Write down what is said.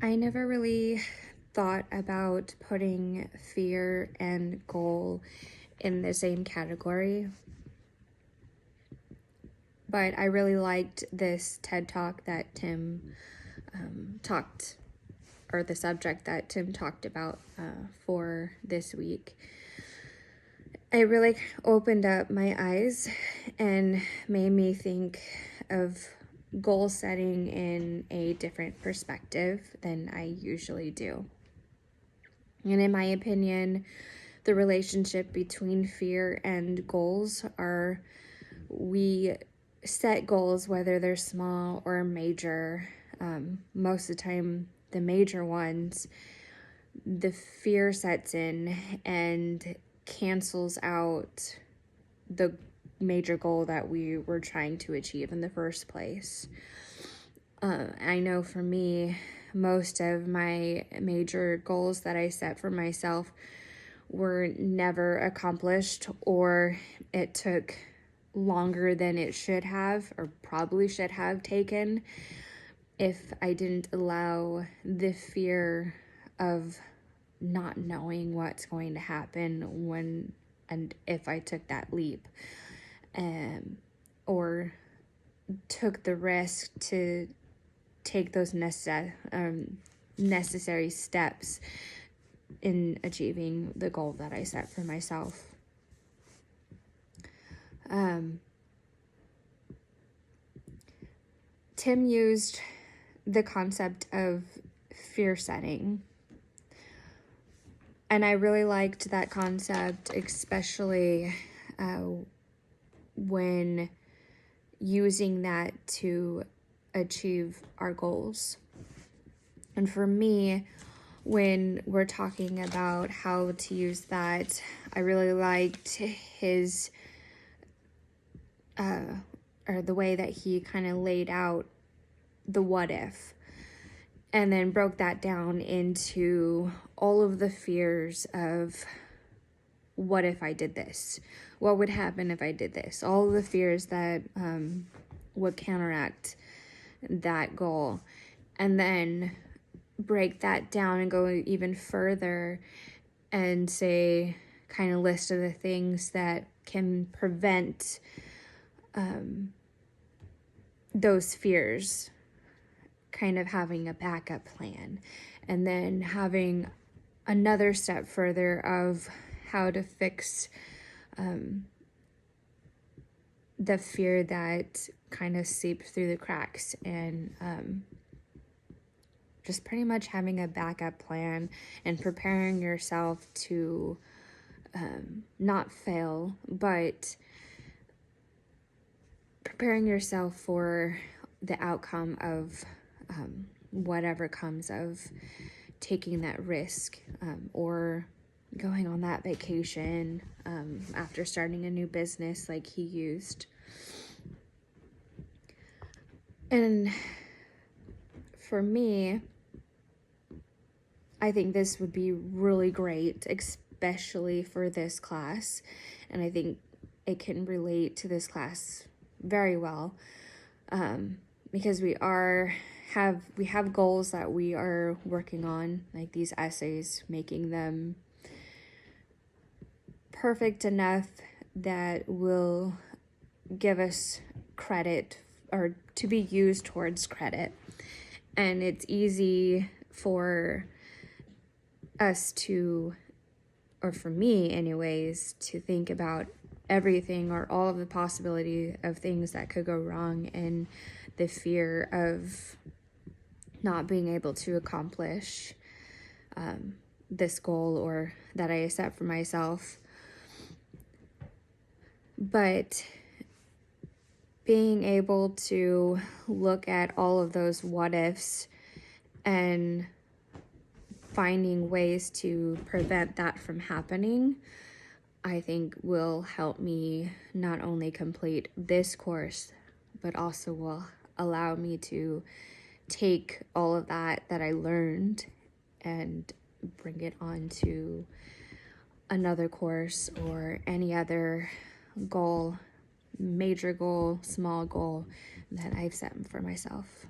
I never really thought about putting fear and goal in the same category, but I really liked this TED Talk that Tim talked, or the subject that Tim talked about for this week. It really opened up my eyes and made me think of goal setting in a different perspective than I usually do. And in my opinion, the relationship between fear and goals are we set goals, whether they're small or major. Most of the time, the major ones, the fear sets in and cancels out the major goal that we were trying to achieve in the first place. I know for me, most of my major goals that I set for myself were never accomplished, or it took longer than it should have, or probably should have taken, if I didn't allow the fear of not knowing what's going to happen when and if I took that leap, or took the risk to take those necessary steps in achieving the goal that I set for myself. Tim used the concept of fear setting, and I really liked that concept, especially when using that to achieve our goals. And for me, when we're talking about how to use that, I really liked his or the way that he kind of laid out the what if, and then broke that down into all of the fears of what if I did this? What would happen if I did this? All of the fears that would counteract that goal. And then break that down and go even further and say, kind of list of the things that can prevent those fears, kind of having a backup plan, and then having another step further of how to fix the fear that kind of seeps through the cracks, and just pretty much having a backup plan and preparing yourself to not fail, but preparing yourself for the outcome of whatever comes of taking that risk, or going on that vacation after starting a new business like he used. And for me, I think this would be really great, especially for this class. And I think it can relate to this class very well, because we have goals that we are working on, like these essays, making them perfect enough that will give us credit, or to be used towards credit. And it's easy for us to, or for me anyways, to think about everything or all of the possibility of things that could go wrong, and the fear of not being able to accomplish this goal or that I set for myself. But being able to look at all of those what ifs and finding ways to prevent that from happening, I think will help me not only complete this course, but also will allow me to take all of that I learned and bring it on to another course or any other goal, major goal, small goal that I've set for myself.